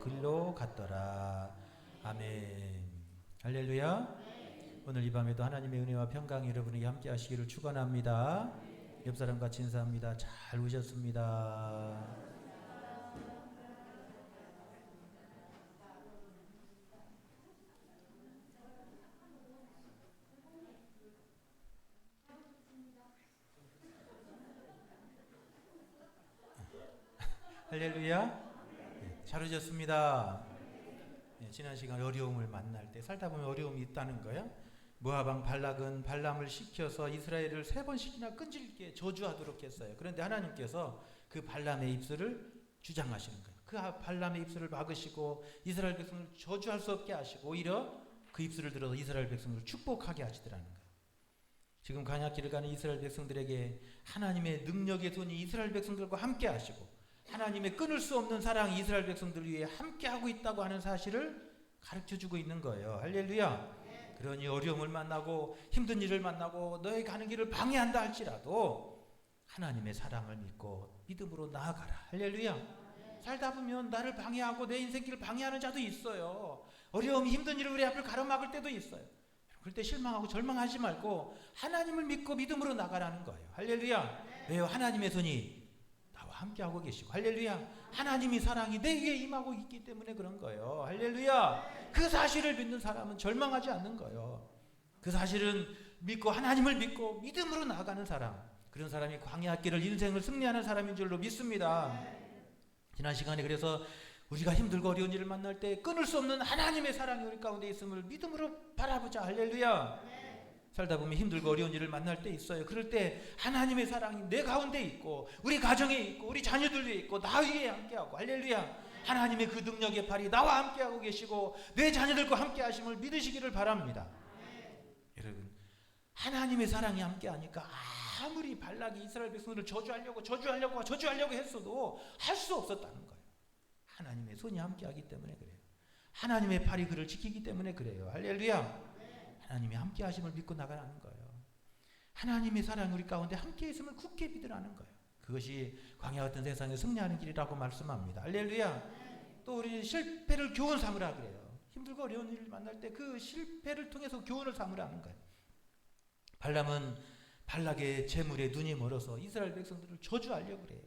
글로 갔더라. 아멘. 할렐루야. 오늘 이 밤에도 하나님의 은혜와 평강이 여러분에게 함께 하시기를 축원합니다. 옆 사람 같이 인사합니다. 잘 오셨습니다. 할렐루야. 잘 오셨습니다. 지난 시간 어려움을 만날 때 살다 보면 어려움이 있다는 거예요. 모압 왕 발락은 발람을 시켜서 이스라엘을 3번씩이나 끈질기게 저주하도록 했어요. 그런데 하나님께서 그 발람의 입술을 주장하시는 거예요. 그 발람의 입술을 막으시고 이스라엘 백성을 저주할 수 없게 하시고 오히려 그 입술을 들어서 이스라엘 백성을 축복하게 하시더라는 거예요. 지금 광야길을 가는 이스라엘 백성들에게 하나님의 능력의 손이 이스라엘 백성들과 함께 하시고 하나님의 끊을 수 없는 사랑이 이스라엘 백성들 위해 함께하고 있다고 하는 사실을 가르쳐주고 있는 거예요. 할렐루야. 그러니 어려움을 만나고 힘든 일을 만나고 너의 가는 길을 방해한다 할지라도 하나님의 사랑을 믿고 믿음으로 나아가라. 할렐루야. 살다 보면 나를 방해하고 내 인생길을 방해하는 자도 있어요. 어려움이 힘든 일을 우리 앞을 가로막을 때도 있어요. 그럴 때 실망하고 절망하지 말고 하나님을 믿고 믿음으로 나가라는 거예요. 할렐루야. 왜요? 하나님의 손이 나와 함께하고 계시고 할렐루야. 하나님이 사랑이 내 위에 임하고 있기 때문에 그런 거예요. 할렐루야. 그 사실을 믿는 사람은 절망하지 않는 거예요. 그 사실은 믿고 하나님을 믿고 믿음으로 나아가는 사람, 그런 사람이 광야길을 인생을 승리하는 사람인 줄로 믿습니다. 지난 시간에 그래서 우리가 힘들고 어려운 일을 만날 때 끊을 수 없는 하나님의 사랑이 우리 가운데 있음을 믿음으로 바라보자. 할렐루야. 살다 보면 힘들고 어려운 일을 만날 때 있어요. 그럴 때 하나님의 사랑이 내 가운데 있고 우리 가정에 있고 우리 자녀들 위에 있고 나 위에 함께하고 할렐루야. 하나님의 그 능력의 팔이 나와 함께하고 계시고 내 자녀들과 함께하심을 믿으시기를 바랍니다. 여러분, 하나님의 사랑이 함께하니까 아무리 발락이 이스라엘 백성들을 저주하려고 했어도 할 수 없었다는 거예요. 하나님의 손이 함께하기 때문에 그래요. 하나님의 팔이 그를 지키기 때문에 그래요. 할렐루야. 하나님이 함께 하심을 믿고 나가라는 거예요. 하나님의 사랑이 우리 가운데 함께 있음을 굳게 믿으라는 거예요. 그것이 광야 같은 세상에 승리하는 길이라고 말씀합니다. 할렐루야. 또 우리 실패를 교훈 삼으라 그래요. 힘들고 어려운 일을 만날 때 그 실패를 통해서 교훈을 삼으라는 거예요. 발람은 발락의 재물에 눈이 멀어서 이스라엘 백성들을 저주하려고 그래요.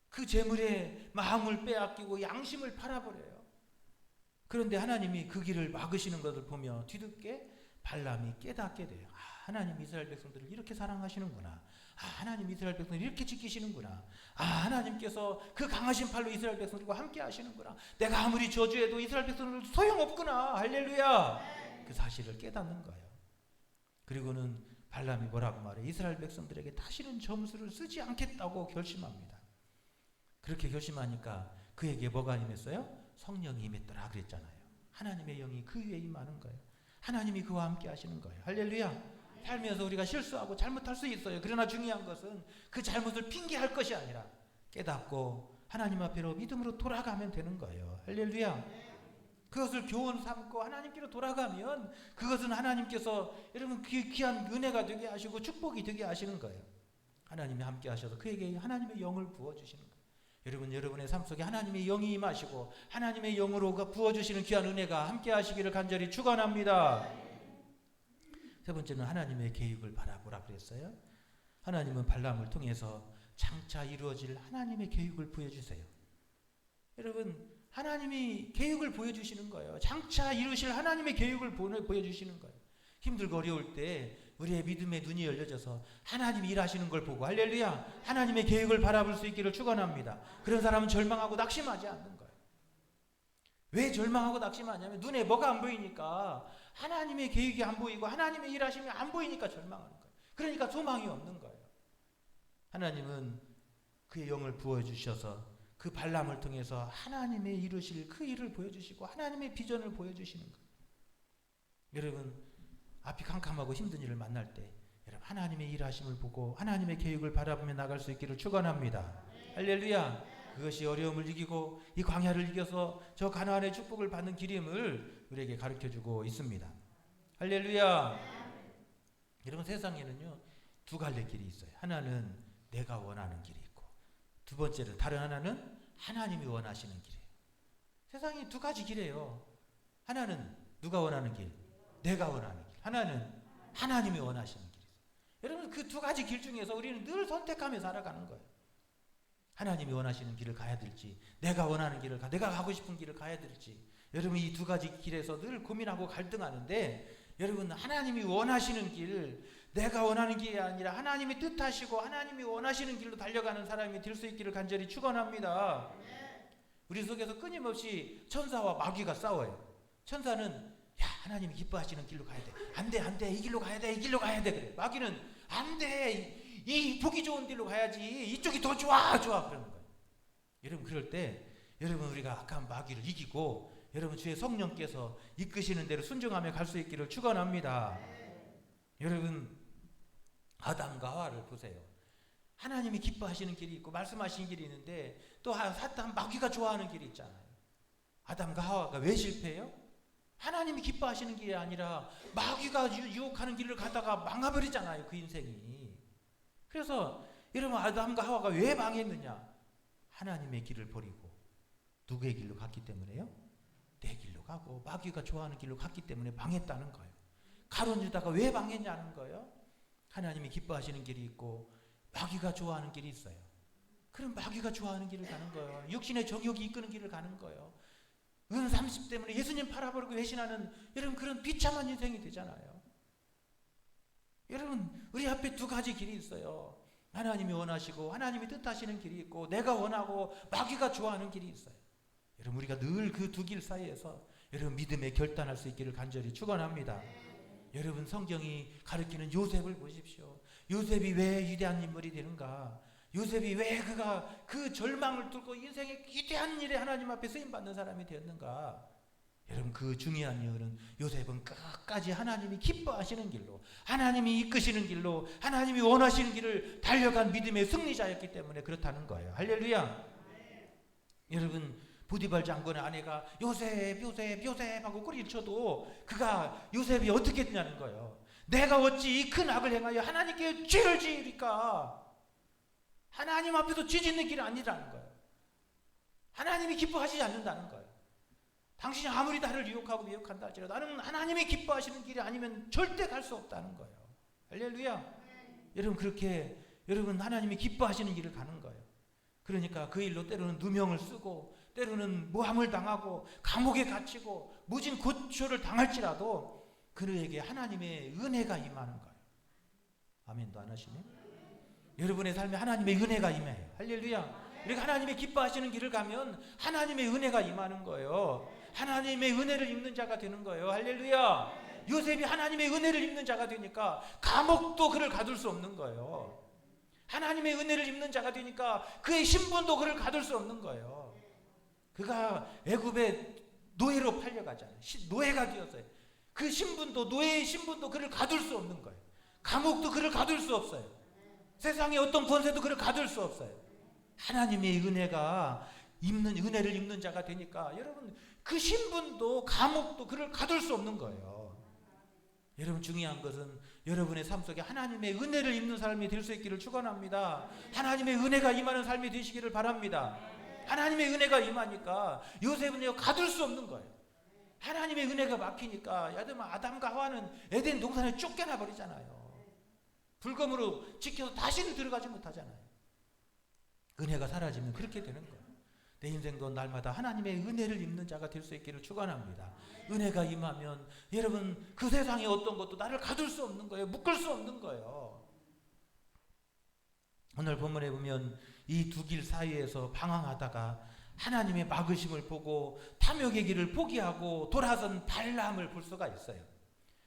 그 재물에 마음을 빼앗기고 양심을 팔아버려요. 그런데 하나님이 그 길을 막으시는 것을 보며 뒤늦게 발람이 깨닫게 돼요. 하나님 이스라엘 백성들을 이렇게 사랑하시는구나. 하나님 이스라엘 백성들을 이렇게 지키시는구나. 하나님께서 그 강하신 팔로 이스라엘 백성들과 함께 하시는구나. 내가 아무리 저주해도 이스라엘 백성들은 소용없구나. 할렐루야. 그 사실을 깨닫는 거예요. 그리고는 발람이 뭐라고 말해? 이스라엘 백성들에게 다시는 점수를 쓰지 않겠다고 결심합니다. 그렇게 결심하니까 그에게 뭐가 임했어요? 성령이 임했더라 그랬잖아요. 하나님의 영이 그 위에 임하는 거예요. 하나님이 그와 함께 하시는 거예요. 할렐루야. 살면서 우리가 실수하고 잘못할 수 있어요. 그러나 중요한 것은 그 잘못을 핑계할 것이 아니라 깨닫고 하나님 앞으로 믿음으로 돌아가면 되는 거예요. 할렐루야. 그것을 교훈 삼고 하나님께로 돌아가면 그것은 하나님께서 여러분 귀한 은혜가 되게 하시고 축복이 되게 하시는 거예요. 하나님이 함께 하셔서 그에게 하나님의 영을 부어주시는 거예요. 여러분의 삶 속에 하나님의 영이 임하시고 하나님의 영으로 부어주시는 귀한 은혜가 함께 하시기를 간절히 축원합니다. 세 번째는 하나님의 계획을 바라보라 그랬어요. 하나님은 발람을 통해서 장차 이루어질 하나님의 계획을 보여주세요. 여러분, 하나님이 계획을 보여주시는 거예요. 장차 이루실 하나님의 계획을 보여주시는 거예요. 힘들고 어려울 때 우리의 믿음의 눈이 열려져서 하나님이 일하시는 걸 보고 할렐루야. 하나님의 계획을 바라볼 수 있기를 축원합니다. 그런 사람은 절망하고 낙심하지 않는 거예요. 왜 절망하고 낙심하냐면 눈에 뭐가 안 보이니까 하나님의 계획이 안 보이고 하나님의 일하심이 안 보이니까 절망하는 거예요. 그러니까 소망이 없는 거예요. 하나님은 그의 영을 부어주셔서 그 발람을 통해서 하나님의 이루실 그 일을 보여주시고 하나님의 비전을 보여주시는 거예요. 여러분, 앞이 캄캄하고 힘든 일을 만날 때 여러분 하나님의 일하심을 보고 하나님의 계획을 바라보며 나갈 수 있기를 축원합니다. 할렐루야. 그것이 어려움을 이기고 이 광야를 이겨서 저 가나안의 축복을 받는 길임을 우리에게 가르쳐주고 있습니다. 할렐루야. 여러분, 세상에는요 두 갈래 길이 있어요. 하나는 내가 원하는 길이 있고 두 번째는 다른 하나는 하나님이 원하시는 길이에요. 세상이 두 가지 길이에요. 하나는 누가 원하는 길, 내가 원하는 길. 하나는 하나님이 원하시는 길이에요. 여러분 그 두 가지 길 중에서 우리는 늘 선택하며 살아가는 거예요. 하나님이 원하시는 길을 가야 될지, 내가 원하는 길을 내가 가고 싶은 길을 가야 될지. 여러분 이 두 가지 길에서 늘 고민하고 갈등하는데, 여러분 하나님이 원하시는 길, 내가 원하는 길이 아니라 하나님이 뜻하시고 하나님이 원하시는 길로 달려가는 사람이 될 수 있기를 간절히 축원합니다. 우리 속에서 끊임없이 천사와 마귀가 싸워요. 천사는 야 하나님이 기뻐하시는 길로 가야 돼. 안 돼. 이 길로 가야 돼. 이 길로 가야 돼. 그래. 마귀는 안 돼. 이 보기 좋은 길로 가야지. 이쪽이 더 좋아. 그러는 거예요. 여러분 그럴 때 여러분 우리가 악한 마귀를 이기고 여러분 주의 성령께서 이끄시는 대로 순종하며 갈 수 있기를 축원합니다. 여러분 아담과 하와를 보세요. 하나님이 기뻐하시는 길이 있고 말씀하시는 길이 있는데 또 사탄 마귀가 좋아하는 길이 있잖아요. 아담과 하와가 왜 실패해요? 하나님이 기뻐하시는 길이 아니라 마귀가 유혹하는 길을 가다가 망가버리잖아요. 그 인생이. 그래서 여러분 아담과 하와가 왜 망했느냐? 하나님의 길을 버리고 누구의 길로 갔기 때문에요? 내 길로 가고 마귀가 좋아하는 길로 갔기 때문에 망했다는 거예요. 가론 유다가 왜 망했냐는 거예요. 하나님이 기뻐하시는 길이 있고 마귀가 좋아하는 길이 있어요. 그럼 마귀가 좋아하는 길을 가는 거예요. 육신의 정욕이 이끄는 길을 가는 거예요. 은 30 때문에 예수님 팔아버리고 회신하는 여러분 그런 비참한 인생이 되잖아요. 여러분 우리 앞에 두 가지 길이 있어요. 하나님이 원하시고 하나님이 뜻하시는 길이 있고 내가 원하고 마귀가 좋아하는 길이 있어요. 여러분 우리가 늘 그 두 길 사이에서 여러분 믿음에 결단할 수 있기를 간절히 축원합니다. 여러분 성경이 가르치는 요셉을 보십시오. 요셉이 왜 위대한 인물이 되는가? 요셉이 왜 그가 그 절망을 뚫고 인생의 위대한 일에 하나님 앞에 쓰임받는 사람이 되었는가? 여러분 그 중요한 이유는 요셉은 끝까지 하나님이 기뻐하시는 길로 하나님이 이끄시는 길로 하나님이 원하시는 길을 달려간 믿음의 승리자였기 때문에 그렇다는 거예요. 할렐루야. 여러분 보디발 장군의 아내가 요셉 하고 꼬리를 쳐도 그가 요셉이 어떻게 했냐는 거예요. 내가 어찌 이 큰 악을 행하여 하나님께 죄를 지으리까? 하나님 앞에서 죄 짓는 길은 아니라는 거예요. 하나님이 기뻐하시지 않는다는 거예요. 당신이 아무리 나를 유혹하고 미혹한다 할지라도 나는 하나님이 기뻐하시는 길이 아니면 절대 갈 수 없다는 거예요. 할렐루야. 여러분 그렇게 여러분 하나님이 기뻐하시는 길을 가는 거예요. 그러니까 그 일로 때로는 누명을 쓰고 때로는 모함을 당하고 감옥에 갇히고 무진 고초를 당할지라도 그에게 하나님의 은혜가 임하는 거예요. 아멘도 안 하시네? 여러분의 삶에 하나님의 은혜가 임해요. 할렐루야. 우리가 하나님의 기뻐하시는 길을 가면 하나님의 은혜가 임하는 거예요. 하나님의 은혜를 입는 자가 되는 거예요. 할렐루야. 요셉이 하나님의 은혜를 입는 자가 되니까 감옥도 그를 가둘 수 없는 거예요. 하나님의 은혜를 입는 자가 되니까 그의 신분도 그를 가둘 수 없는 거예요. 그가 애굽의 노예로 팔려가잖아요. 노예가 되었어요. 그 신분도 노예의 신분도 그를 가둘 수 없는 거예요. 감옥도 그를 가둘 수 없어요. 세상의 어떤 권세도 그를 가둘 수 없어요. 하나님의 은혜가 은혜를 입는 자가 되니까 여러분 그 신분도 감옥도 그를 가둘 수 없는 거예요. 여러분 중요한 것은 여러분의 삶 속에 하나님의 은혜를 입는 삶이 될 수 있기를 축원합니다. 하나님의 은혜가 임하는 삶이 되시기를 바랍니다. 하나님의 은혜가 임하니까 요셉은 가둘 수 없는 거예요. 하나님의 은혜가 막히니까 아담과 하와는 에덴 동산에 쫓겨나 버리잖아요. 불검으로 지켜서 다시는 들어가지 못하잖아요. 은혜가 사라지면 그렇게 되는 거예요. 내 인생도 날마다 하나님의 은혜를 입는 자가 될 수 있기를 축원합니다. 은혜가 임하면 여러분 그 세상의 어떤 것도 나를 가둘 수 없는 거예요. 묶을 수 없는 거예요. 오늘 본문에 보면 이 두 길 사이에서 방황하다가 하나님의 막으심을 보고 탐욕의 길을 포기하고 돌아선 발람을 볼 수가 있어요.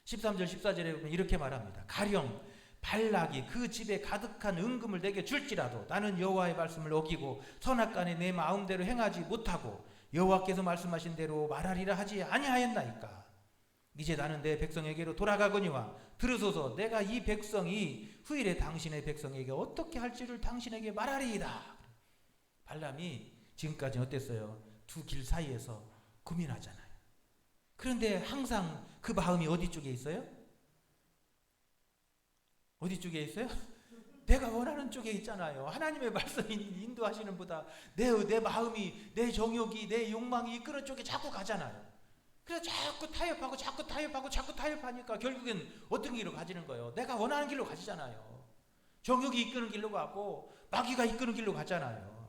13절 14절에 보면 이렇게 말합니다. 가령 발락이 그 집에 가득한 은금을 내게 줄지라도 나는 여호와의 말씀을 어기고 선악간에 내 마음대로 행하지 못하고 여호와께서 말씀하신 대로 말하리라 하지 아니하였나이까. 이제 나는 내 백성에게로 돌아가거니와 들으소서. 내가 이 백성이 후일에 당신의 백성에게 어떻게 할지를 당신에게 말하리이다. 발람이 지금까지 어땠어요? 두 길 사이에서 고민하잖아요. 그런데 항상 그 마음이 어디 쪽에 있어요? 어디 쪽에 있어요? 내가 원하는 쪽에 있잖아요. 하나님의 말씀이 인도하시는 보다 내 마음이, 내 정욕이, 내 욕망이 이끄는 쪽에 자꾸 가잖아요. 그래서 자꾸 타협하니까 결국엔 어떤 길로 가지는 거예요? 내가 원하는 길로 가지잖아요. 정욕이 이끄는 길로 가고 마귀가 이끄는 길로 가잖아요.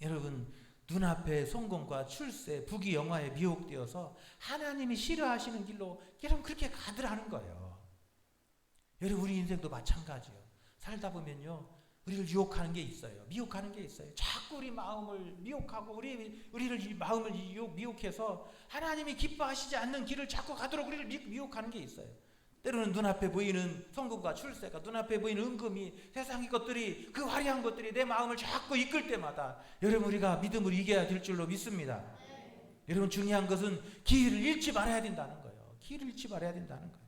여러분, 눈앞에 성공과 출세, 부귀영화에 미혹되어서 하나님이 싫어하시는 길로 여러분 그렇게 가더라는 거예요. 여러분, 우리 인생도 마찬가지예요. 살다 보면요, 우리를 유혹하는 게 있어요. 미혹하는 게 있어요. 자꾸 우리 마음을 미혹하고 우리를 마음을 미혹해서 하나님이 기뻐하시지 않는 길을 자꾸 가도록 우리를 미혹하는 게 있어요. 때로는 눈앞에 보이는 성공과 출세가, 눈앞에 보이는 은금이, 세상의 것들이, 그 화려한 것들이 내 마음을 자꾸 이끌 때마다 여러분 우리가 믿음으로 이겨야 될 줄로 믿습니다. 여러분, 중요한 것은 기회를 잃지 말아야 된다는 거예요. 기회를 잃지 말아야 된다는 거예요.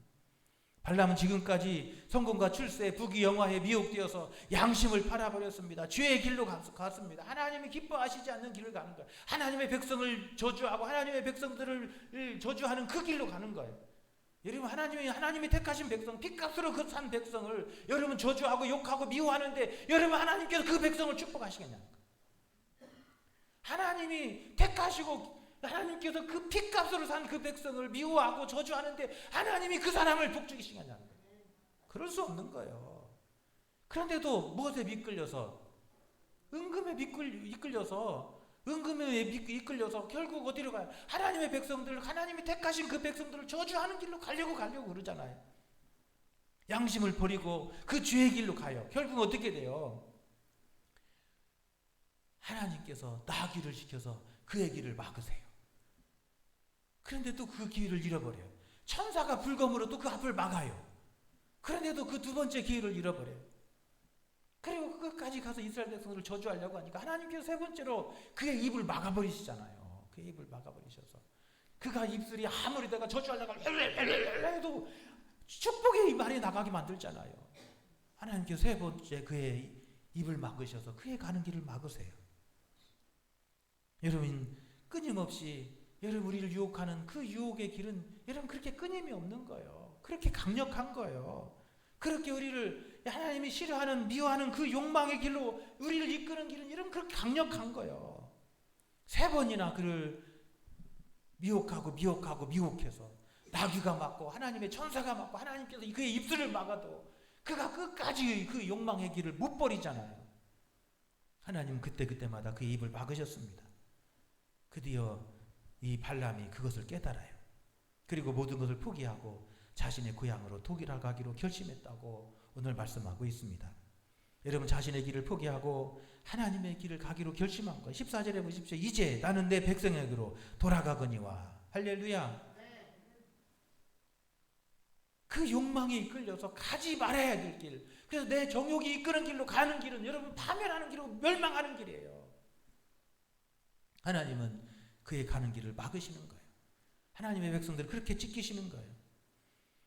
발람은 지금까지 성공과 출세, 부귀영화에 미혹되어서 양심을 팔아버렸습니다. 죄의 길로 갔습니다. 하나님이 기뻐하시지 않는 길을 가는 거예요. 하나님의 백성을 저주하고 하나님의 백성들을 저주하는 그 길로 가는 거예요. 여러분, 하나님이 택하신 백성, 핏값으로 그 산 백성을 여러분 저주하고 욕하고 미워하는데 여러분 하나님께서 그 백성을 축복하시겠냐는 거예요. 하나님이 택하시고 하나님께서 그 핏값으로 산 그 백성을 미워하고 저주하는데 하나님이 그 사람을 복주시겠냐는 거예요. 그럴 수 없는 거예요. 그런데도 무엇에 이끌려서, 은금에 이끌려서 결국 어디로 가요? 하나님의 백성들, 하나님이 택하신 그 백성들을 저주하는 길로 가려고 그러잖아요. 양심을 버리고 그 죄의 길로 가요. 결국 어떻게 돼요? 하나님께서 나귀를 시켜서 그의 길을 막으세요. 그런데도 그 기회를 잃어버려요. 천사가 불검으로 또 그 앞을 막아요. 그런데도 그 두 번째 기회를 잃어버려요. 그리고 끝까지 가서 이스라엘 백성들을 저주하려고 하니까 하나님께서 세 번째로 그의 입을 막아버리시잖아요. 그의 입을 막아버리셔서 그가 입술이 아무리 내가 저주하려고 해도 축복의 말이 나가게 만들잖아요. 하나님께서 세 번째 그의 입을 막으셔서 그의 가는 길을 막으세요. 여러분, 끊임없이 여러분 우리를 유혹하는 그 유혹의 길은 여러분 그렇게 끊임이 없는 거예요. 그렇게 강력한 거예요. 그렇게 우리를 하나님이 싫어하는, 미워하는 그 욕망의 길로 우리를 이끄는 길은 이런 그렇게 강력한 거예요. 세 번이나 그를 미혹해서 나귀가 맞고 하나님의 천사가 맞고 하나님께서 그의 입술을 막아도 그가 끝까지 그 욕망의 길을 못 버리잖아요. 하나님은 그때마다 그의 입을 막으셨습니다. 드디어 이 발람이 그것을 깨달아요. 그리고 모든 것을 포기하고 자신의 고향으로 독일에 가기로 결심했다고 오늘 말씀하고 있습니다. 여러분, 자신의 길을 포기하고 하나님의 길을 가기로 결심한 거예요. 14절에 보십시오. 이제 나는 내 백성에게로 돌아가거니와. 할렐루야. 그 욕망에 이끌려서 가지 말아야 될 길, 그래서 내 정욕이 이끄는 길로 가는 길은 여러분 파멸하는 길이고 멸망하는 길이에요. 하나님은 그의 가는 길을 막으시는 거예요. 하나님의 백성들을 그렇게 지키시는 거예요.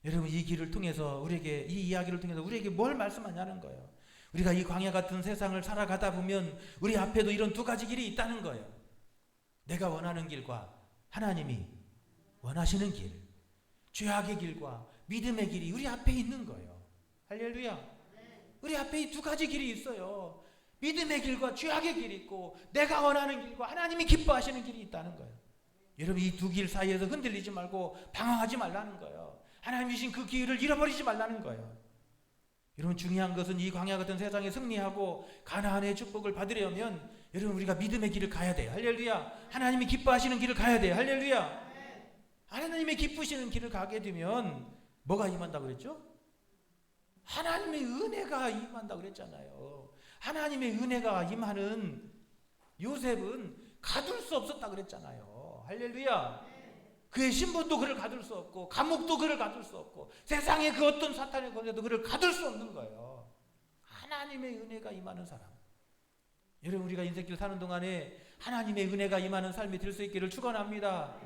여러분, 이 길을 통해서 우리에게, 이 이야기를 통해서 우리에게 뭘 말씀하냐는 거예요. 우리가 이 광야 같은 세상을 살아가다 보면 우리 앞에도 이런 두 가지 길이 있다는 거예요. 내가 원하는 길과 하나님이 원하시는 길, 죄악의 길과 믿음의 길이 우리 앞에 있는 거예요. 할렐루야. 우리 앞에 이 두 가지 길이 있어요. 믿음의 길과 죄악의 길이 있고 내가 원하는 길과 하나님이 기뻐하시는 길이 있다는 거예요. 여러분, 이 두 길 사이에서 흔들리지 말고 방황하지 말라는 거예요. 하나님 주신 그 기회를 잃어버리지 말라는 거예요. 여러분, 중요한 것은 이 광야 같은 세상에 승리하고 가나안의 축복을 받으려면 여러분 우리가 믿음의 길을 가야 돼요. 할렐루야. 하나님이 기뻐하시는 길을 가야 돼요. 할렐루야. 하나님의 기쁘시는 길을 가게 되면 뭐가 임한다고 그랬죠? 하나님의 은혜가 임한다고 그랬잖아요. 하나님의 은혜가 임하는 요셉은 가둘 수 없었다고 그랬잖아요. 할렐루야. 그의 신분도 그를 가둘 수 없고 감옥도 그를 가둘 수 없고 세상의 그 어떤 사탄의 권세도 그를 가둘 수 없는 거예요. 하나님의 은혜가 임하는 사람. 여러분, 우리가 인생길 사는 동안에 하나님의 은혜가 임하는 삶이 될 수 있기를 축원합니다.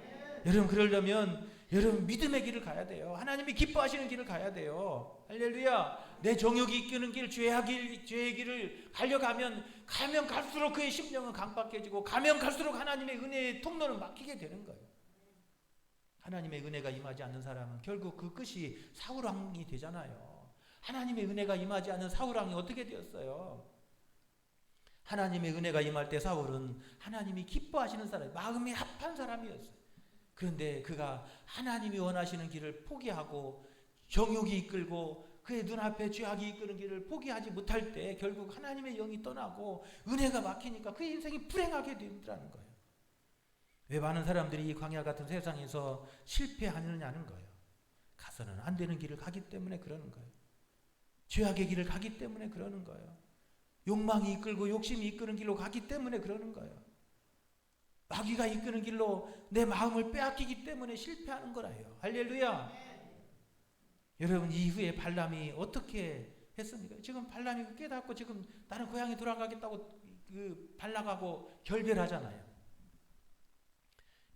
여러분, 그러려면 여러분 믿음의 길을 가야 돼요. 하나님이 기뻐하시는 길을 가야 돼요. 할렐루야. 내 정욕이 이끄는 길, 죄의 길을 가면 갈수록 그의 심령은 강박해지고 가면 갈수록 하나님의 은혜의 통로는 막히게 되는 거예요. 하나님의 은혜가 임하지 않는 사람은 결국 그 끝이 사울왕이 되잖아요. 하나님의 은혜가 임하지 않는 사울 왕이 어떻게 되었어요? 하나님의 은혜가 임할 때 사울은 하나님이 기뻐하시는 사람, 마음이 합한 사람이었어요. 그런데 그가 하나님이 원하시는 길을 포기하고 정욕이 이끌고 그의 눈앞에 죄악이 이끄는 길을 포기하지 못할 때 결국 하나님의 영이 떠나고 은혜가 막히니까 그의 인생이 불행하게 된다는 거예요. 왜 많은 사람들이 이 광야 같은 세상에서 실패하느냐는 거예요. 가서는 안 되는 길을 가기 때문에 그러는 거예요. 죄악의 길을 가기 때문에 그러는 거예요. 욕망이 이끌고 욕심이 이끄는 길로 가기 때문에 그러는 거예요. 마귀가 이끄는 길로 내 마음을 빼앗기기 때문에 실패하는 거라요. 할렐루야. 여러분, 이후에 발람이 어떻게 했습니까? 지금 발람이 깨닫고 지금 나는 고향에 돌아가겠다고 그 발락하고 결별하잖아요.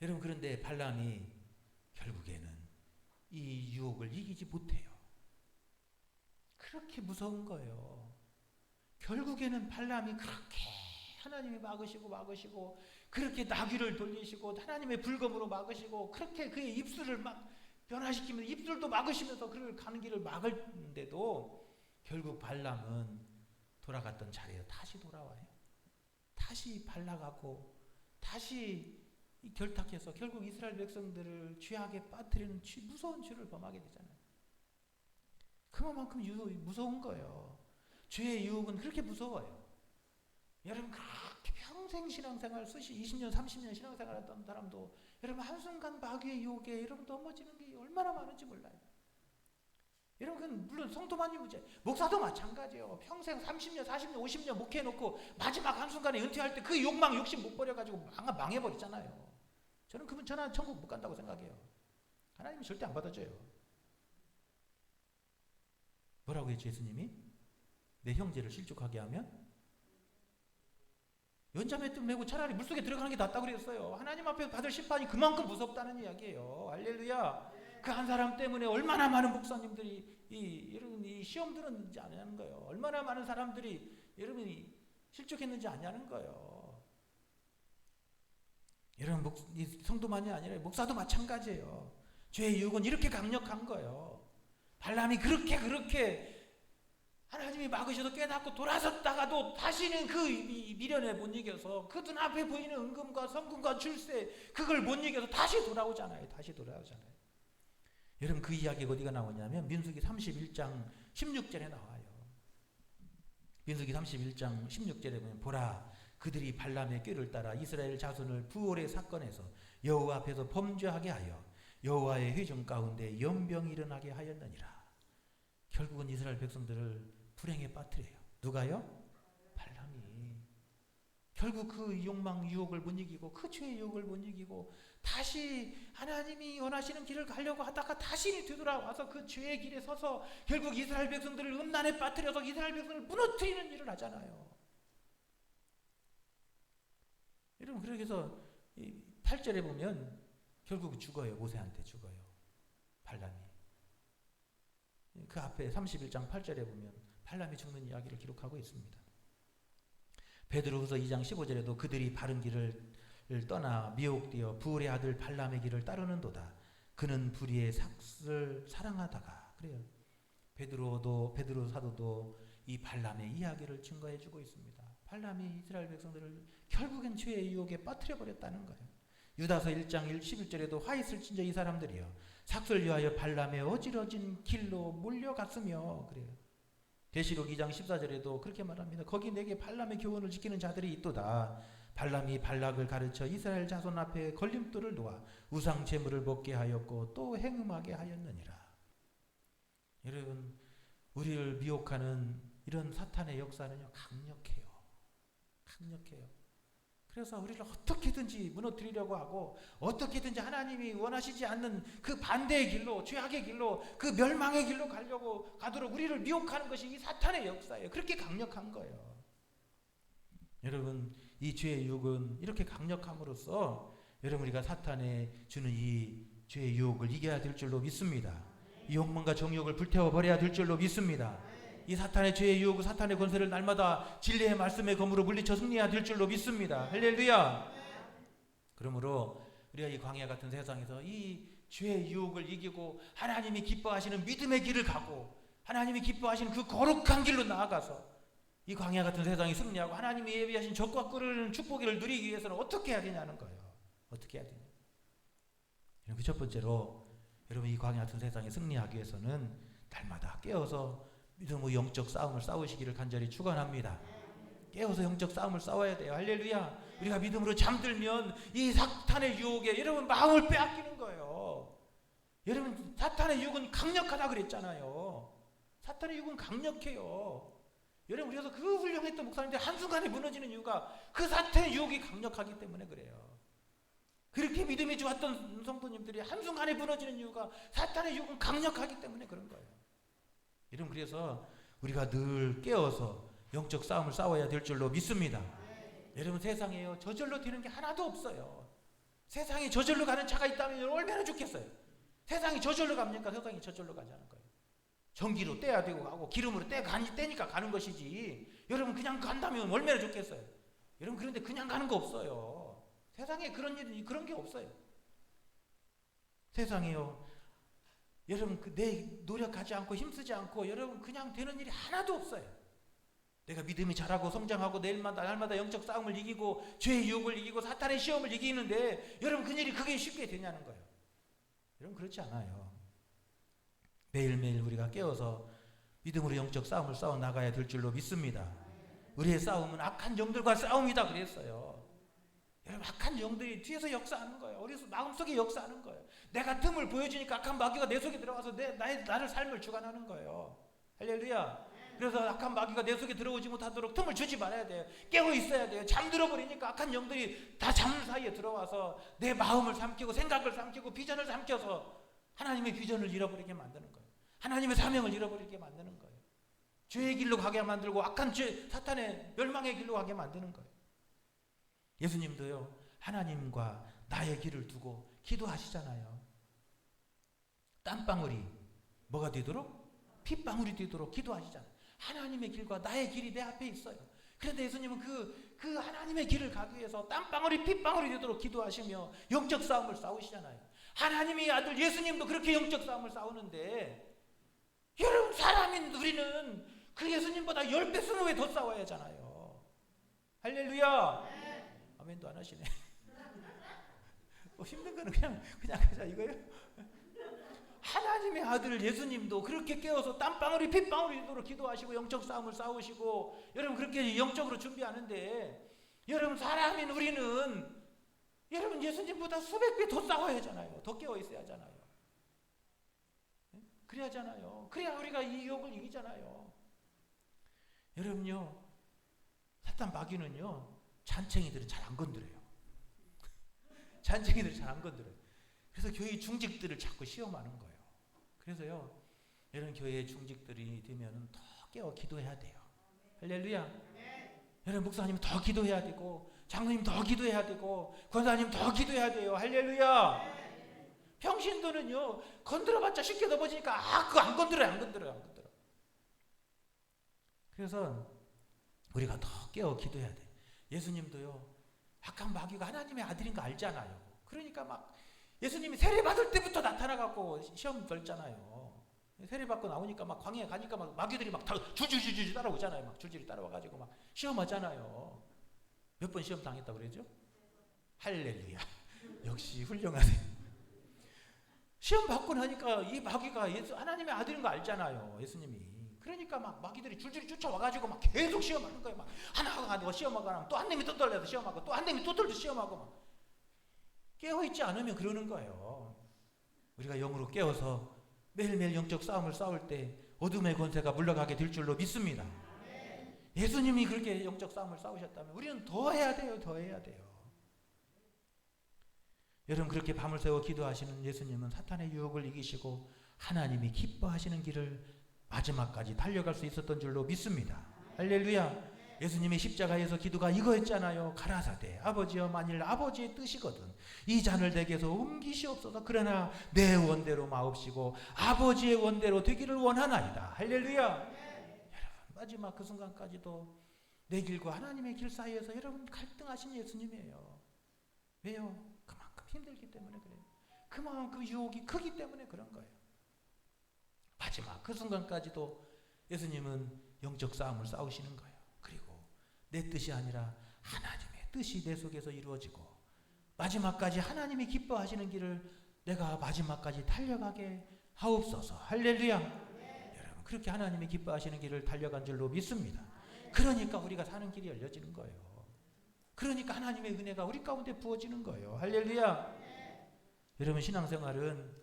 여러분, 그런데 발람이 결국에는 이 유혹을 이기지 못해요. 그렇게 무서운 거예요. 결국에는 발람이 그렇게 하나님이 막으시고 그렇게 나귀를 돌리시고 하나님의 불검으로 막으시고 그렇게 그의 입술을 막 변화시키면서 입술도 막으시면서 그를 가는 길을 막을는데도 결국 발람은 돌아갔던 자리에 다시 돌아와요. 다시 발락하고 다시 결탁해서 결국 이스라엘 백성들을 죄악에 빠뜨리는 무서운 죄를 범하게 되잖아요. 그만큼 무서운 거예요. 죄의 유혹은 그렇게 무서워요. 여러분, 그렇게 평생 신앙생활 20년 30년 신앙생활 했던 사람도 여러분 한순간 마귀의 유혹에 여러분 넘어지는 게 얼마나 많은지 몰라요. 여러분, 물론 성도만이 문제, 목사도 마찬가지예요. 평생 30년 40년 50년 목회해놓고 마지막 한순간에 은퇴할 때 그 욕망 욕심 못 버려가지고 망해버리잖아요. 저는 그분 전화 천국 못 간다고 생각해요. 하나님이 절대 안 받아줘요. 뭐라고 했지 예수님이? 내 형제를 실족하게 하면 연자맷돌 메고 차라리 물속에 들어가는 게 낫다고 그랬어요. 하나님 앞에 받을 심판이 그만큼 무섭다는 이야기예요. 할렐루야. 그 한 사람 때문에 얼마나 많은 목사님들이 여러분 이 시험 들었는지 아냐는 거예요. 얼마나 많은 사람들이 여러분이 실족했는지 아냐는 거예요. 여러분, 성도만이 아니라 목사도 마찬가지예요. 죄의 유혹은 이렇게 강력한 거예요. 발람이 그렇게 하나님이 막으셔도 깨닫고 돌아섰다가도 다시는 그 미련에 못 이겨서 그 눈앞에 보이는 은금과 성금과 출세 그걸 못 이겨서 다시 돌아오잖아요. 여러분, 그 이야기가 어디가 나오냐면 민수기 31장 16절에 나와요. 민수기 31장 16절에 보면 보라, 그들이 발람의 꾀를 따라 이스라엘 자손을 부올의 사건에서 여호와 앞에서 범죄하게 하여 여호와의 회중 가운데 연병이 일어나게 하였느니라. 결국은 이스라엘 백성들을 불행에 빠뜨려요. 누가요? 발람이. 결국 그 욕망 유혹을 못 이기고 그 죄의 유혹을 못 이기고 다시 하나님이 원하시는 길을 가려고 하다가 다시 되돌아와서 그 죄의 길에 서서 결국 이스라엘 백성들을 음란에 빠뜨려서 이스라엘 백성을 무너뜨리는 일을 하잖아요. 여러분, 그래서 8절에 보면 결국 죽어요. 모세한테 죽어요. 발람이. 그 앞에 31장 8절에 보면 발람이 죽는 이야기를 기록하고 있습니다. 베드로후서 2장 15절에도 그들이 바른 길을 떠나 미혹되어 부울의 아들 발람의 길을 따르는도다. 그는 불의의 삭을 사랑하다가. 그래요. 베드로 사도도 이 발람의 이야기를 증거해주고 있습니다. 발람이 이스라엘 백성들을 결국엔 죄의 유혹에 빠뜨려 버렸다는 거예요. 유다서 1장 11절에도 화 있을 진저 이 사람들이요 삭을 위하여 발람의 어지러진 길로 몰려갔으며. 그래요. 계시록 2장 14절에도 그렇게 말합니다. 거기 내게 발람의 교훈을 지키는 자들이 있도다. 발람이 발락을 가르쳐 이스라엘 자손 앞에 걸림돌을 놓아 우상 제물을 먹게 하였고 또 행음하게 하였느니라. 여러분, 우리를 미혹하는 이런 사탄의 역사는요 강력해요. 그래서 우리를 어떻게든지 무너뜨리려고 하고 어떻게든지 하나님이 원하시지 않는 그 반대의 길로, 죄악의 길로, 그 멸망의 길로 가도록 우리를 미혹하는 것이 이 사탄의 역사예요. 그렇게 강력한 거예요. 여러분, 이 죄의 유혹은 이렇게 강력함으로써 여러분 우리가 사탄에 주는 이 죄의 유혹을 이겨야 될 줄로 믿습니다. 이 욕망과 정욕을 불태워 버려야 될 줄로 믿습니다. 이 사탄의 죄의 유혹, 사탄의 권세를 날마다 진리의 말씀의 검으로 물리쳐 승리해야 될 줄로 믿습니다. 할렐루야. 그러므로 우리가 이 광야 같은 세상에서 이 죄의 유혹을 이기고 하나님이 기뻐하시는 믿음의 길을 가고 하나님이 기뻐하시는 그 거룩한 길로 나아가서 이 광야 같은 세상이 승리하고 하나님이 예비하신 적과 끓는 축복을 누리기 위해서는 어떻게 해야 되냐는 거예요. 어떻게 해야 되냐. 그 첫 번째로 여러분 이 광야 같은 세상에 승리하기 위해서는 날마다 깨어서 믿음의 영적 싸움을 싸우시기를 간절히 축원합니다. 깨어서 영적 싸움을 싸워야 돼요. 할렐루야. 우리가 믿음으로 잠들면 이 사탄의 유혹에 여러분 마음을 빼앗기는 거예요. 여러분 사탄의 유혹은 강력하다 그랬잖아요. 사탄의 유혹은 강력해요. 여러분 그래서 그 훌륭했던 목사님들 한순간에 무너지는 이유가 그 사탄의 유혹이 강력하기 때문에 그래요. 그렇게 믿음이 좋았던 성도님들이 한순간에 무너지는 이유가 사탄의 유혹은 강력하기 때문에 그런 거예요. 여러분 그래서 우리가 늘 깨어서 영적 싸움을 싸워야 될 줄로 믿습니다. 여러분 세상에요 저절로 되는 게 하나도 없어요. 세상에 저절로 가는 차가 있다면 얼마나 좋겠어요. 세상이 저절로 갑니까? 세상이 저절로 가지 않을 거예요. 전기로 떼야 되고 가고 기름으로 떼니까 가는 것이지. 여러분 그냥 간다면 얼마나 좋겠어요. 여러분 그런데 그냥 가는 거 없어요. 세상에 그런 게 없어요. 세상에요 여러분 내 노력하지 않고 힘쓰지 않고 여러분 그냥 되는 일이 하나도 없어요. 내가 믿음이 자라고 성장하고 날마다 영적 싸움을 이기고 죄의 유혹을 이기고 사탄의 시험을 이기는데 여러분 그게 쉽게 되냐는 거예요. 여러분 그렇지 않아요. 매일매일 우리가 깨어서 믿음으로 영적 싸움을 싸워 나가야 될 줄로 믿습니다. 우리의 싸움은 악한 영들과 싸움이다 그랬어요. 여러분 악한 영들이 뒤에서 역사하는 거예요. 우리 마음속에 역사하는 거예요. 내가 틈을 보여주니까 악한 마귀가 내 속에 들어가서 나를 삶을 주관하는 거예요. 할렐루야. 그래서 악한 마귀가 내 속에 들어오지 못하도록 틈을 주지 말아야 돼요. 깨어 있어야 돼요. 잠들어 버리니까 악한 영들이 다 잠 사이에 들어와서 내 마음을 삼키고 생각을 삼키고 비전을 삼켜서 하나님의 비전을 잃어버리게 만드는 거예요. 하나님의 사명을 잃어버리게 만드는 거예요. 죄의 길로 가게 만들고 악한 사탄의 멸망의 길로 가게 만드는 거예요. 예수님도요 하나님과 나의 길을 두고 기도하시잖아요. 땀방울이 뭐가 되도록? 핏방울이 되도록 기도하시잖아요. 하나님의 길과 나의 길이 내 앞에 있어요. 그런데 예수님은 그 하나님의 길을 가기 위해서 땀방울이 핏방울이 되도록 기도하시며 영적 싸움을 싸우시잖아요. 하나님의 아들 예수님도 그렇게 영적 싸움을 싸우는데 여러분 사람인 우리는 그 예수님보다 10배 20배 더 싸워야 하잖아요. 할렐루야. 아멘도 안 하시네. 뭐 힘든 거는 그냥 하자 이거예요. 하나님의 아들 예수님도 그렇게 깨어서 땀방울이 핏방울이 되도록 기도하시고 영적 싸움을 싸우시고 여러분 그렇게 영적으로 준비하는데 여러분 사람인 우리는 여러분 예수님보다 수백 배 더 싸워야 하잖아요. 더 깨어 있어야 하잖아요. 그래야 하잖아요. 그래야 우리가 이 유혹을 이기잖아요. 여러분요 사탄 마귀는요 잔챙이들은 잘 안 건드려요. 잔챙이들은 잘 안 건드려요. 그래서 교회 중직들을 자꾸 시험하는 거예요. 그래서요 이런 교회 중직들이 되면 더 깨어 기도해야 돼요. 할렐루야. 여러분 목사님 더 기도해야 되고 장로님 더 기도해야 되고 권사님 더 기도해야 돼요. 할렐루야. 평신도는요 건드려봤자 쉽게 넘어지니까 그거 안 건드려요. 그래서 우리가 더 깨어 기도해야 돼. 예수님도요 악한 마귀가 하나님의 아들인 거 알잖아요. 그러니까 막 예수님이 세례 받을 때부터 나타나갖고 시험 걸잖아요. 세례 받고 나오니까 막 광야에 가니까 막 마귀들이 막 줄줄줄줄 따라오잖아요. 막 줄줄이 따라와가지고 막 시험하잖아요. 몇 번 시험 당했다고 그러죠? 할렐루야. 역시 훌륭하세요. 시험 받고 나니까 이 마귀가 하나님의 아들인 거 알잖아요. 예수님이. 그러니까 막 마귀들이 줄줄이 쫓아와가지고 막 계속 시험하는 거예요. 막 하나가 시험하고 또 한 놈이 또 떨려서 시험하고 또 한 놈이 또 떨려서 시험하고 막 깨어있지 않으면 그러는 거예요. 우리가 영으로 깨어서 매일매일 영적 싸움을 싸울 때 어둠의 권세가 물러가게 될 줄로 믿습니다. 예수님이 그렇게 영적 싸움을 싸우셨다면 우리는 더 해야 돼요. 더 해야 돼요. 여러분 그렇게 밤을 새워 기도하시는 예수님은 사탄의 유혹을 이기시고 하나님이 기뻐하시는 길을 마지막까지 달려갈 수 있었던 줄로 믿습니다. 할렐루야. 예수님의 십자가에서 기도가 이거였잖아요. 가라사대 아버지여 만일 아버지의 뜻이거든 이 잔을 내게서 옮기시옵소서. 그러나 내 원대로 마옵시고 아버지의 원대로 되기를 원하나이다. 할렐루야. 여러분 마지막 그 순간까지도 내 길과 하나님의 길 사이에서 여러분 갈등하신 예수님이에요. 왜요? 그만큼 힘들기 때문에 그래요. 그만큼 유혹이 크기 때문에 그런 거예요. 마지막 그 순간까지도 예수님은 영적 싸움을 싸우시는 거예요. 그리고 내 뜻이 아니라 하나님의 뜻이 내 속에서 이루어지고 마지막까지 하나님이 기뻐하시는 길을 내가 마지막까지 달려가게 하옵소서. 할렐루야. 여러분 그렇게 하나님이 기뻐하시는 길을 달려간 줄로 믿습니다. 그러니까 우리가 사는 길이 열려지는 거예요. 그러니까 하나님의 은혜가 우리 가운데 부어지는 거예요. 할렐루야. 여러분 신앙생활은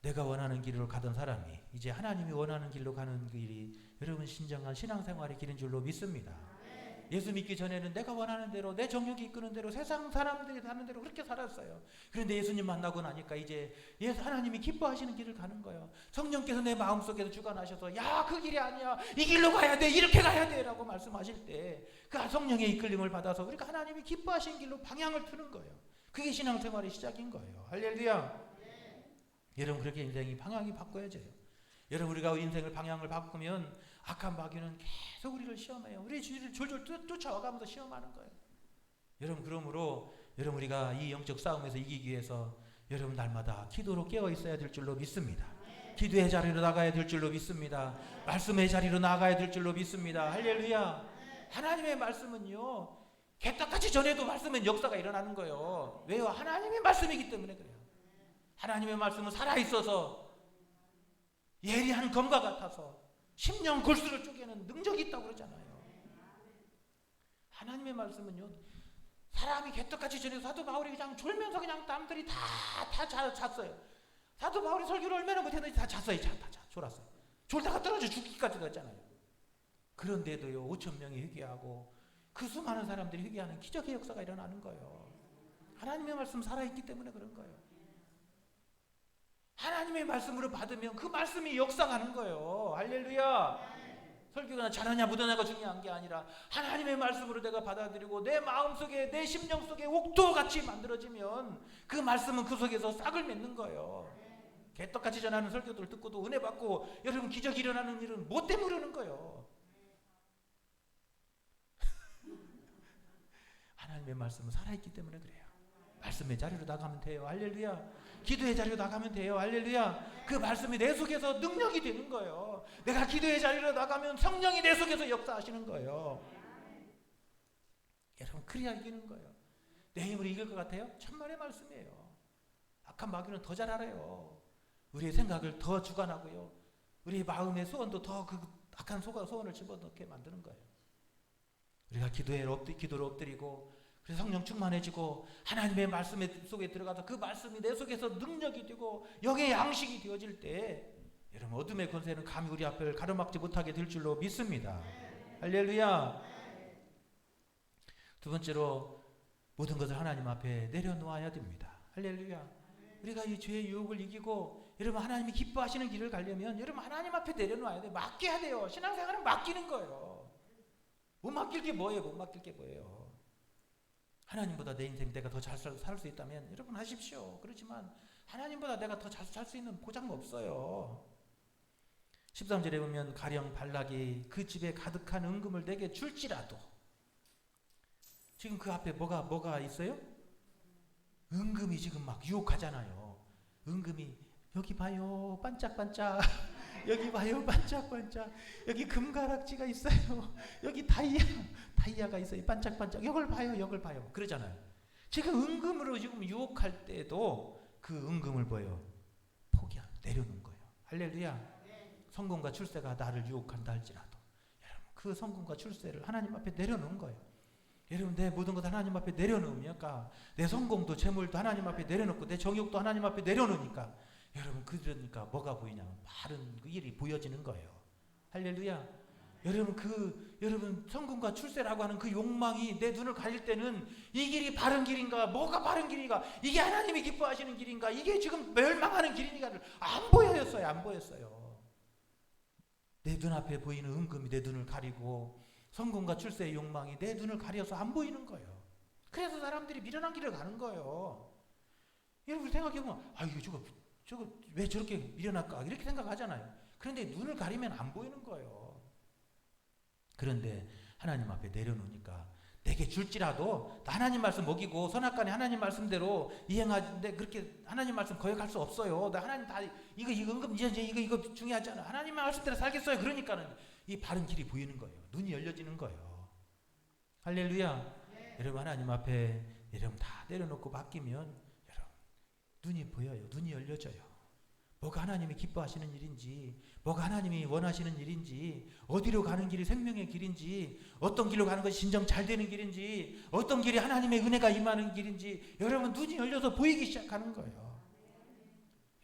내가 원하는 길로 가던 사람이 이제 하나님이 원하는 길로 가는 길이 여러분 진정한 신앙생활의 길인 줄로 믿습니다. 예수 믿기 전에는 내가 원하는 대로 내 정욕이 이끄는 대로 세상 사람들이 사는 대로 그렇게 살았어요. 그런데 예수님 만나고 나니까 이제 하나님이 기뻐하시는 길을 가는 거예요. 성령께서 내 마음속에서 주관하셔서 야, 그 길이 아니야, 이 길로 가야 돼, 이렇게 가야 돼 라고 말씀하실 때 그 성령의 이끌림을 받아서 우리가 하나님이 기뻐하시는 길로 방향을 트는 거예요. 그게 신앙생활의 시작인 거예요. 할렐루야. 여러분 그렇게 인생이 방향이 바꿔야죠. 여러분 우리가 인생을 방향을 바꾸면 악한 마귀는 계속 우리를 시험해요. 우리 주위를 졸졸 쫓아와가면서 시험하는 거예요. 여러분 그러므로 여러분 우리가 이 영적 싸움에서 이기기 위해서 여러분 날마다 기도로 깨어 있어야 될 줄로 믿습니다. 기도의 자리로 나가야 될 줄로 믿습니다. 말씀의 자리로 나가야 될 줄로 믿습니다. 할렐루야. 하나님의 말씀은요 개떡같이 전해도 말씀은 역사가 일어나는 거예요. 왜요? 하나님의 말씀이기 때문에 그래요. 하나님의 말씀은 살아있어서 예리한 검과 같아서 심령 골수를 쪼개는 능력이 있다고 그러잖아요. 하나님의 말씀은요 사람이 개떡같이 전해도 사도 바울이 그냥 졸면서 그냥 남들이 다 잤어요. 사도 바울이 설교를 얼마나 못했는지 다 잤어요. 졸았어요. 졸다가 떨어져 죽기까지도 했잖아요. 그런데도요 5천 명이 회개하고 그 수많은 사람들이 회개하는 기적의 역사가 일어나는 거예요. 하나님의 말씀 살아있기 때문에 그런 거예요. 하나님의 말씀으로 받으면 그 말씀이 역사하는 거예요. 할렐루야. 설교가 잘하냐 못하냐가 중요한 게 아니라 하나님의 말씀으로 내가 받아들이고 내 마음속에 내 심령 속에 옥토같이 만들어지면 그 말씀은 그 속에서 싹을 맺는 거예요. 개떡같이 전하는 설교들 듣고도 은혜 받고 여러분 기적이 일어나는 일은 뭐 때문에 그러는 거예요. 하나님의 말씀은 살아있기 때문에 그래요. 말씀의 자리로 나가면 돼요. 할렐루야. 기도의 자리로 나가면 돼요. 할렐루야. 그 말씀이 내 속에서 능력이 되는 거예요. 내가 기도의 자리로 나가면 성령이 내 속에서 역사하시는 거예요. 여러분 그래야 이기는 거예요. 내 힘으로 이길 것 같아요? 천만의 말씀이에요. 악한 마귀는 더 잘 알아요. 우리의 생각을 더 주관하고요. 우리의 마음의 소원도 더 그 악한 소원을 집어넣게 만드는 거예요. 우리가 기도를 엎드리고 그래서 성령 충만해지고 하나님의 말씀 속에 들어가서 그 말씀이 내 속에서 능력이 되고 영의 양식이 되어질 때 여러분 어둠의 권세는 감히 우리 앞을 가로막지 못하게 될 줄로 믿습니다. 할렐루야. 두 번째로 모든 것을 하나님 앞에 내려놓아야 됩니다. 할렐루야. 우리가 이 죄의 유혹을 이기고 여러분 하나님이 기뻐하시는 길을 가려면 여러분 하나님 앞에 내려놓아야 돼요. 맡겨야 돼요. 신앙생활은 맡기는 거예요. 못 맡길 게 뭐예요? 못 맡길 게 뭐예요? 하나님보다 내 인생 내가 더 잘 살 수 있다면 여러분 하십시오. 그렇지만 하나님보다 내가 더 잘 살 수 있는 보장 없어요. 13절에 보면 가령 발락이 그 집에 가득한 은금을 내게 줄지라도 지금 그 앞에 뭐가 있어요? 은금이 지금 막 유혹하잖아요. 은금이 여기 봐요 반짝반짝 여기 봐요 반짝반짝 여기 금가락지가 있어요. 여기 다이아가 있어요. 반짝반짝 이걸 봐요 그러잖아요. 지금 은금으로 지금 유혹할 때도 그 은금을 내려놓은 거예요. 할렐루야. 성공과 출세가 나를 유혹한다 할지라도 여러분 그 성공과 출세를 하나님 앞에 내려놓은 거예요. 여러분 내 모든 것 하나님 앞에 내려놓으니까 내 성공도 재물도 하나님 앞에 내려놓고 내 정욕도 하나님 앞에 내려놓으니까 여러분 그러니까 뭐가 보이냐면 바른 그 일이 보여지는 거예요. 할렐루야. 여러분 성공과 출세라고 하는 그 욕망이 내 눈을 가릴 때는 이 길이 바른 길인가 뭐가 바른 길인가 이게 하나님이 기뻐하시는 길인가 이게 지금 멸망하는 길인가를 안 보였어요. 내 눈앞에 보이는 은금이 내 눈을 가리고 성공과 출세의 욕망이 내 눈을 가려서 안 보이는 거예요. 그래서 사람들이 미련한 길을 가는 거예요. 여러분 생각해보면 저거 왜 저렇게 미련할까 이렇게 생각하잖아요. 그런데 눈을 가리면 안 보이는 거예요. 그런데 하나님 앞에 내려놓으니까 내게 줄지라도 나 하나님 말씀 먹이고 선악간에 하나님 말씀대로 이행하는데 그렇게 하나님 말씀 거역할 수 없어요. 나 하나님 다 이거 은금 이거 중요하지 않아. 하나님 말씀대로 살겠어요. 그러니까는 이 바른 길이 보이는 거예요. 눈이 열려지는 거예요. 할렐루야. 네. 여러분 하나님 앞에 여러분 다 내려놓고 맡기면 여러분 눈이 보여요. 눈이 열려져요. 뭐가 하나님이 기뻐하시는 일인지, 뭐가 하나님이 원하시는 일인지, 어디로 가는 길이 생명의 길인지, 어떤 길로 가는 것이 진정 잘 되는 길인지, 어떤 길이 하나님의 은혜가 임하는 길인지 여러분 눈이 열려서 보이기 시작하는 거예요.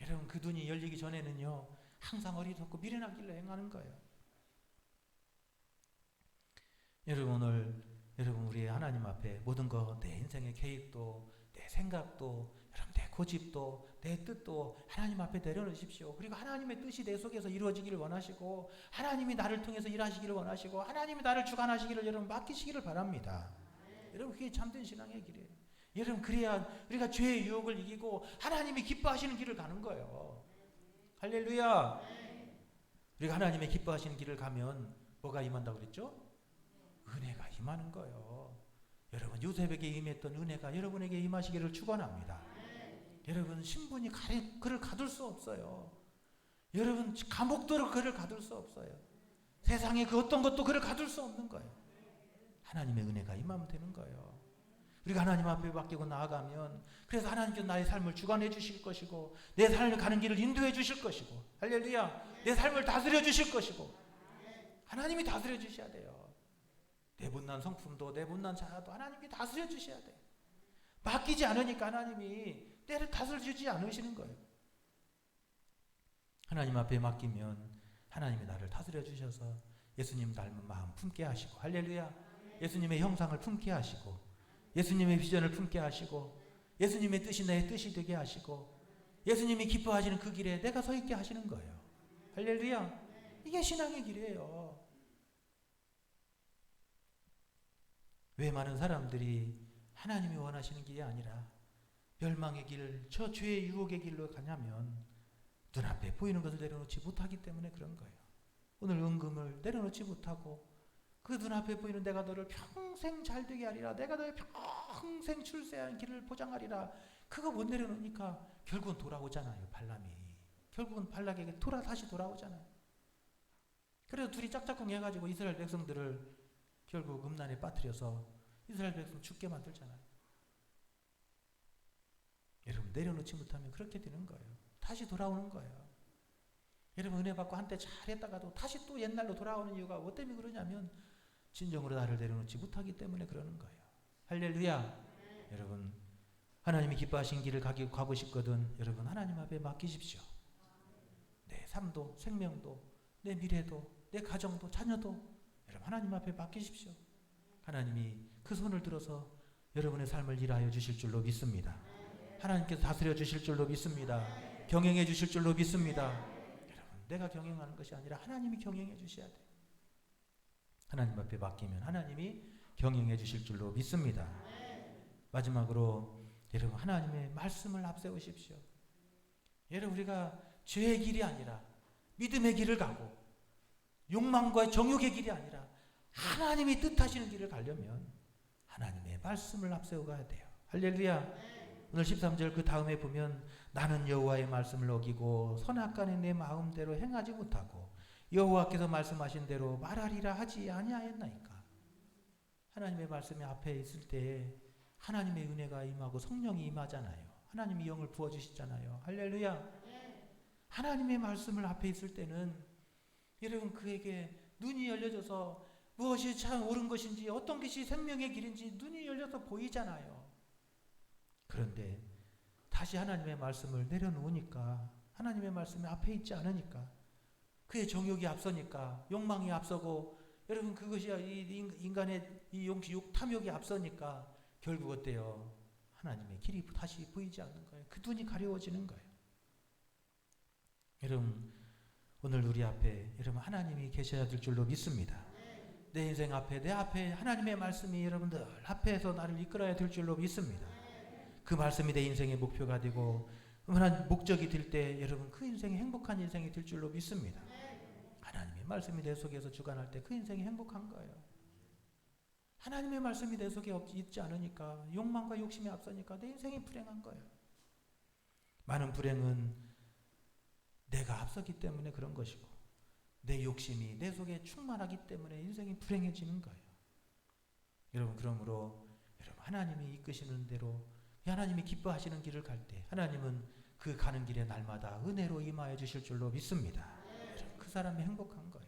여러분 그 눈이 열리기 전에는요 항상 어리석고 미련한 길로 행하는 거예요. 여러분 오늘 여러분 우리 하나님 앞에 모든 거 내 인생의 계획도 내 생각도 여러분 내 고집도 내 뜻도 하나님 앞에 내려놓으십시오. 그리고 하나님의 뜻이 내 속에서 이루어지기를 원하시고 하나님이 나를 통해서 일하시기를 원하시고 하나님이 나를 주관하시기를 여러분 맡기시기를 바랍니다. 여러분 그게 참된 신앙의 길이에요. 여러분 그래야 우리가 죄의 유혹을 이기고 하나님이 기뻐하시는 길을 가는 거예요. 할렐루야. 우리가 하나님의 기뻐하시는 길을 가면 뭐가 임한다고 그랬죠? 은혜가 임하는 거예요. 여러분 요셉에게 임했던 은혜가 여러분에게 임하시기를 축원합니다. 여러분 신분이 그를 가둘 수 없어요. 여러분 감옥도 그를 가둘 수 없어요. 세상에 그 어떤 것도 그를 가둘 수 없는 거예요. 하나님의 은혜가 임하면 되는 거예요. 우리가 하나님 앞에 맡기고 나아가면 그래서 하나님께서 나의 삶을 주관해 주실 것이고 내 삶을 가는 길을 인도해 주실 것이고 할렐루야 내 삶을 다스려 주실 것이고 하나님이 다스려 주셔야 돼요. 내 못난 성품도 내 못난 자아도 하나님이 다스려 주셔야 돼요. 맡기지 않으니까 하나님이 때를 다스려주지 않으시는 거예요. 하나님 앞에 맡기면 하나님이 나를 다스려 주셔서 예수님 닮은 마음 품게 하시고 할렐루야 예수님의 형상을 품게 하시고 예수님의 비전을 품게 하시고 예수님의 뜻이 내 뜻이 되게 하시고 예수님이 기뻐하시는 그 길에 내가 서 있게 하시는 거예요. 할렐루야 이게 신앙의 길이에요. 왜 많은 사람들이 하나님이 원하시는 길이 아니라 멸망의 길, 저 죄의 유혹의 길로 가냐면 눈앞에 보이는 것을 내려놓지 못하기 때문에 그런 거예요. 오늘 은금을 내려놓지 못하고 그 눈앞에 보이는 내가 너를 평생 잘되게 하리라 내가 너의 평생 출세하는 길을 보장하리라 그거 못 내려놓으니까 결국은 돌아오잖아요. 발람이 결국은 발락에게 다시 돌아오잖아요. 그래서 둘이 짝짝꿍 해가지고 이스라엘 백성들을 결국 음란에 빠뜨려서 이스라엘 백성 죽게 만들잖아요. 여러분 내려놓지 못하면 그렇게 되는 거예요. 다시 돌아오는 거예요. 여러분 은혜 받고 한때 잘했다가도 다시 또 옛날로 돌아오는 이유가 뭐 때문에 그러냐면 진정으로 나를 내려놓지 못하기 때문에 그러는 거예요. 할렐루야. 여러분 하나님이 기뻐하신 길을 가고 싶거든 여러분 하나님 앞에 맡기십시오. 내 삶도 생명도 내 미래도 내 가정도 자녀도 여러분 하나님 앞에 맡기십시오. 하나님이 그 손을 들어서 여러분의 삶을 일하여 주실 줄로 믿습니다. 하나님께서 다스려 주실 줄로 믿습니다. 경영해 주실 줄로 믿습니다. 여러분 내가 경영하는 것이 아니라 하나님이 경영해 주셔야 돼요. 하나님 앞에 맡기면 하나님이 경영해 주실 줄로 믿습니다. 마지막으로 여러분 하나님의 말씀을 앞세우십시오. 여러분 우리가 죄의 길이 아니라 믿음의 길을 가고 욕망과 정욕의 길이 아니라 하나님이 뜻하시는 길을 가려면 하나님의 말씀을 앞세워 가야 돼요. 할렐루야. 오늘 13절 그 다음에 보면 나는 여호와의 말씀을 어기고 선악간에 내 마음대로 행하지 못하고 여호와께서 말씀하신 대로 말하리라 하지 아니하였나이까. 하나님의 말씀이 앞에 있을 때 하나님의 은혜가 임하고 성령이 임하잖아요. 하나님이 영을 부어주시잖아요. 할렐루야. 하나님의 말씀을 앞에 있을 때는 여러분 그에게 눈이 열려져서 무엇이 참 옳은 것인지 어떤 것이 생명의 길인지 눈이 열려서 보이잖아요. 그런데 다시 하나님의 말씀을 내려놓으니까 하나님의 말씀이 앞에 있지 않으니까 그의 정욕이 앞서니까 욕망이 앞서고 여러분 그것이 인간의 이 탐욕이 앞서니까 결국 어때요? 하나님의 길이 다시 보이지 않는 거예요. 그 눈이 가려워지는 거예요. 여러분 오늘 우리 앞에 여러분 하나님이 계셔야 될 줄로 믿습니다. 내 인생 앞에 내 앞에 하나님의 말씀이 여러분들 앞에서 나를 이끌어야 될 줄로 믿습니다. 그 말씀이 내 인생의 목표가 되고 하나님 목적이 될 때 여러분 그 인생이 행복한 인생이 될 줄로 믿습니다. 하나님의 말씀이 내 속에서 주관할 때 그 인생이 행복한 거예요. 하나님의 말씀이 내 속에 있지 않으니까, 욕망과 욕심이 앞서니까 내 인생이 불행한 거예요. 많은 불행은 내가 앞서기 때문에 그런 것이고, 내 욕심이 내 속에 충만하기 때문에 인생이 불행해지는 거예요. 여러분, 그러므로 여러분, 하나님이 이끄시는 대로, 하나님이 기뻐하시는 길을 갈 때 하나님은 그 가는 길에 날마다 은혜로 임하여 주실 줄로 믿습니다. 여러분, 그 사람이 행복한 거예요.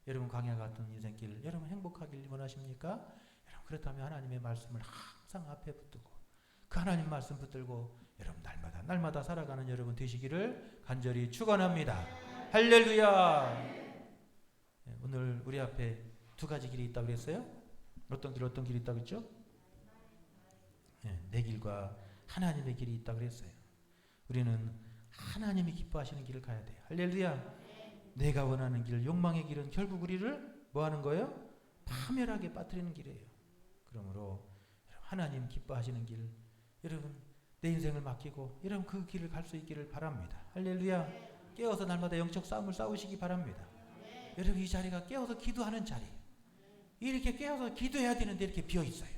여러분, 광야 같은 인생길, 여러분 행복하길 원하십니까? 여러분, 그렇다면 하나님의 말씀을 항상 앞에 붙들고, 그 하나님 말씀 붙들고 여러분 날마다 살아가는 여러분 되시기를 간절히 축원합니다. 할렐루야. 오늘 우리 앞에 두 가지 길이 있다고 그랬어요? 어떤 길이 있다고 했죠? 내 길과 하나님의 길이 있다고 그랬어요. 우리는 하나님이 기뻐하시는 길을 가야 돼요. 할렐루야. 내가 원하는 길, 욕망의 길은 결국 우리를 뭐 하는 거예요? 파멸하게 빠뜨리는 길이에요. 그러므로 하나님 기뻐하시는 길, 여러분 내 인생을 맡기고 여러분 그 길을 갈 수 있기를 바랍니다. 할렐루야. 깨어서 날마다 영적 싸움을 싸우시기 바랍니다. 여러분, 이 자리가 깨어서 기도하는 자리, 이렇게 깨어서 기도해야 되는데 이렇게 비어 있어요.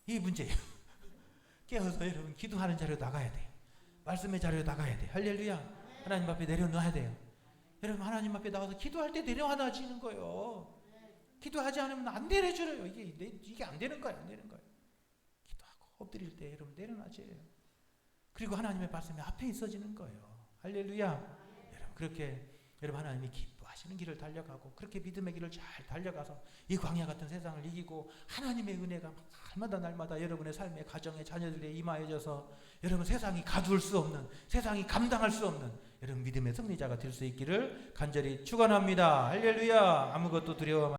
이게 문제예요. 깨어서 여러분 기도하는 자리로 나가야 돼요. 말씀의 자리로 나가야 돼요. 할렐루야. 하나님 앞에 내려놔야 돼요. 여러분, 하나님 앞에 나가서 기도할 때 내려놔지는 거예요. 기도하지 않으면 안 내려줘요. 이게 안 되는 거예요. 안 되는 거예요. 기도하고 엎드릴 때 여러분 내려놔져요. 그리고 하나님의 말씀이 앞에 있어지는 거예요. 할렐루야. 여러분, 그렇게 여러분 하나님이 기뻐하시는 길을 달려가고, 그렇게 믿음의 길을 잘 달려가서 이 광야 같은 세상을 이기고 하나님의 은혜가 날마다 여러분의 삶의 가정의 자녀들에 임하여져서 여러분 세상이 가둘 수 없는, 세상이 감당할 수 없는 여러분 믿음의 승리자가 될 수 있기를 간절히 축원합니다. 할렐루야. 아무것도 두려워